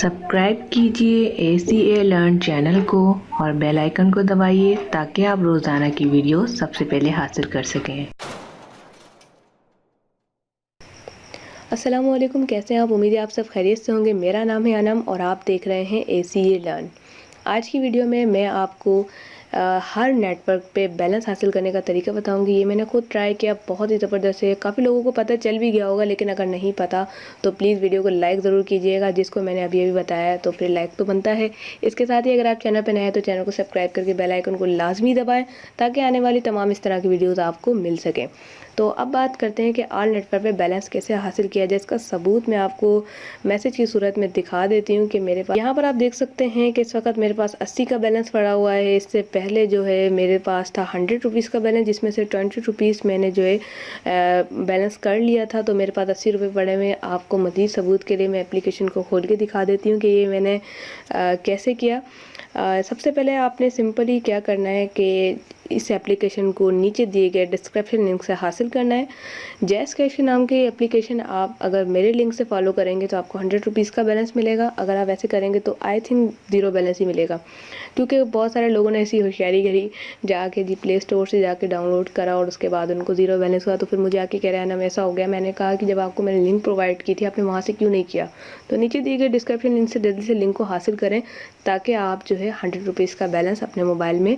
Subscribe कीजिए ACA learn channel को और बेल आइकन को दबाइए ताकि आप रोज़ाना की वीडियो सबसे पहले हासिल कर सकें। अस्सलामुअलैकुम, कैसे हैं आप? उम्मीद है आप सब खैरियत से होंगे। मेरा नाम है अनम और आप देख रहे हैं ACA लर्न। आज की वीडियो में मैं आपको हर नेटवर्क पे बैलेंस हासिल करने का तरीका बताऊंगी। ये मैंने खुद ट्राई किया, बहुत ही ज़बरदस्त है। काफ़ी लोगों को पता चल भी गया होगा, लेकिन अगर नहीं पता तो प्लीज़ वीडियो को लाइक ज़रूर कीजिएगा। जिसको मैंने अभी बताया तो फिर लाइक तो बनता है। इसके साथ ही अगर आप चैनल पर नए हैं तो चैनल को सब्सक्राइब करके बेल आइकन को लाजमी दबाएँ ताकि आने वाली तमाम इस तरह की वीडियोज़ आपको मिल सकें। तो अब बात करते हैं कि ऑल नेटवर्क पे बैलेंस कैसे हासिल किया जाए। इसका सबूत मैं आपको मैसेज की सूरत में दिखा देती हूँ कि मेरे पास यहाँ पर आप देख सकते हैं कि इस वक्त मेरे पास 80 का बैलेंस पड़ा हुआ है। इससे पहले जो है मेरे पास था 100 रुपीज़ का बैलेंस, जिसमें से 20 रुपीज़ मैंने जो है बैलेंस कर लिया था। तो मेरे पास 80 रुपये पड़े हुए। आपको मज़ीद सबूत के लिए मैं एप्लीकेशन को खोल के दिखा देती हूँ कि ये मैंने कैसे किया। सबसे पहले आपने सिंपली क्या करना है कि इस एप्लीकेशन को नीचे दिए गए डिस्क्रिप्शन लिंक से हासिल करना है। जैस कैश के नाम की एप्लीकेशन आप अगर मेरे लिंक से फॉलो करेंगे तो आपको 100 रुपीज़ का बैलेंस मिलेगा। अगर आप ऐसे करेंगे तो आई थिंक ज़ीरो बैलेंस ही मिलेगा, क्योंकि बहुत सारे लोगों ने ऐसी होशियारी करी, जाके जी प्ले स्टोर से जाके डाउनलोड करा और उसके बाद उनको ज़ीरो बैलेंस हुआ। तो फिर मुझे आके कह रहा है ना ऐसा हो गया। मैंने कहा कि जब आपको मैंने लिंक प्रोवाइड की थी आपने वहाँ से क्यों नहीं किया। तो नीचे दिए गए डिस्क्रिप्शन लिंक से जल्दी से लिंक को हासिल करें ताकि आप जो है 100 रुपीज़ का बैलेंस अपने मोबाइल में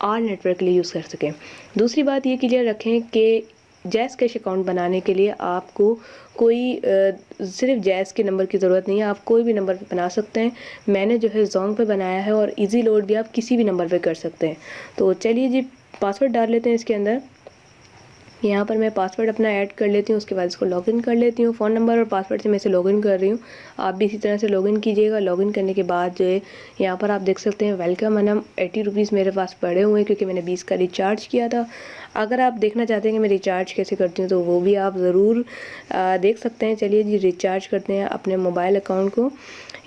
ऑल नेटवर्क के लिए यूज़ कर सकें। दूसरी बात ये क्लियर रखें कि जैस कैश अकाउंट बनाने के लिए आपको कोई सिर्फ जैस के नंबर की ज़रूरत नहीं है, आप कोई भी नंबर पे बना सकते हैं। मैंने जो है जोंग पे बनाया है और इजी लोड भी आप किसी भी नंबर पे कर सकते हैं। तो चलिए जी पासवर्ड डाल लेते हैं इसके अंदर। यहाँ पर मैं पासवर्ड अपना ऐड कर लेती हूँ, उसके बाद इसको लॉगिन कर लेती हूँ। फ़ोन नंबर और पासवर्ड से मैं इसे लॉगिन कर रही हूँ। आप भी इसी तरह से लॉगिन कीजिएगा। लॉगिन करने के बाद जो है यहाँ पर आप देख सकते हैं वेलकम अनम 80 रुपीज़ मेरे पास पड़े हुए हैं, क्योंकि मैंने 20 का रिचार्ज किया था। अगर आप देखना चाहते हैं कि मैं रिचार्ज कैसे करती हूँ तो वो भी आप ज़रूर देख सकते हैं। चलिए जी रिचार्ज करते हैं अपने मोबाइल अकाउंट को।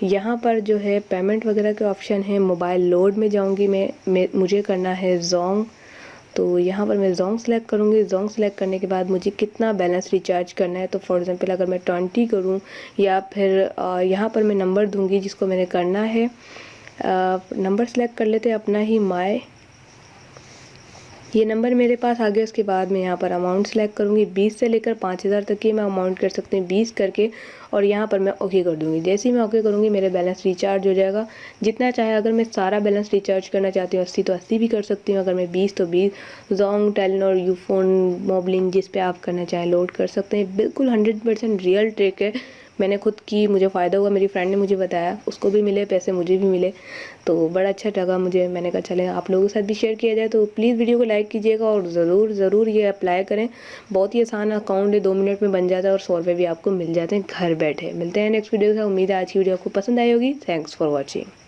यहाँ पर जो है पेमेंट वगैरह के ऑप्शन है। मोबाइल लोड में जाऊँगी मैं मुझे करना है जोंग। तो यहाँ पर मैं जोंग सेलेक्ट करूँगी। जोंग सेलेक्ट करने के बाद मुझे कितना बैलेंस रिचार्ज करना है, तो फॉर एग्जांपल अगर मैं 20 करूँ या फिर यहाँ पर मैं नंबर दूँगी जिसको मैंने करना है। नंबर सेलेक्ट कर लेते हैं अपना ही माय। ये नंबर मेरे पास आ गया। उसके बाद मैं यहाँ पर अमाउंट सेलेक्ट करूँगी। 20 से लेकर 5000 तक की मैं अमाउंट कर सकती हूँ 20 करके, और यहाँ पर मैं ओके कर दूँगी। जैसे ही मैं ओके करूँगी मेरे बैलेंस रिचार्ज हो जाएगा जितना चाहे। अगर मैं सारा बैलेंस रिचार्ज करना चाहती हूँ 80 तो 80 भी कर सकती हूँ। अगर मैं 20 तो 20। जोंग, टेलीनॉर, यूफोन, मोबलिंग जिस पे आप करना चाहें लोड कर सकते हैं। बिल्कुल 100% रियल ट्रिक है। मैंने खुद की, मुझे फ़ायदा हुआ, मेरी फ्रेंड ने मुझे बताया, उसको भी मिले पैसे, मुझे भी मिले, तो बड़ा अच्छा लगा मुझे। मैंने कहा चलें आप लोगों के साथ भी शेयर किया जाए। तो प्लीज़ वीडियो को लाइक कीजिएगा और ज़रूर ये अप्लाई करें। बहुत ही आसान अकाउंट है, 2 मिनट में बन जाता है और 100 रुपये भी आपको मिल जाते हैं घर बैठे। मिलते हैं नेक्स्ट वीडियो से। उम्मीद है आज की वीडियो आपको पसंद आई होगी। Thanks for watching.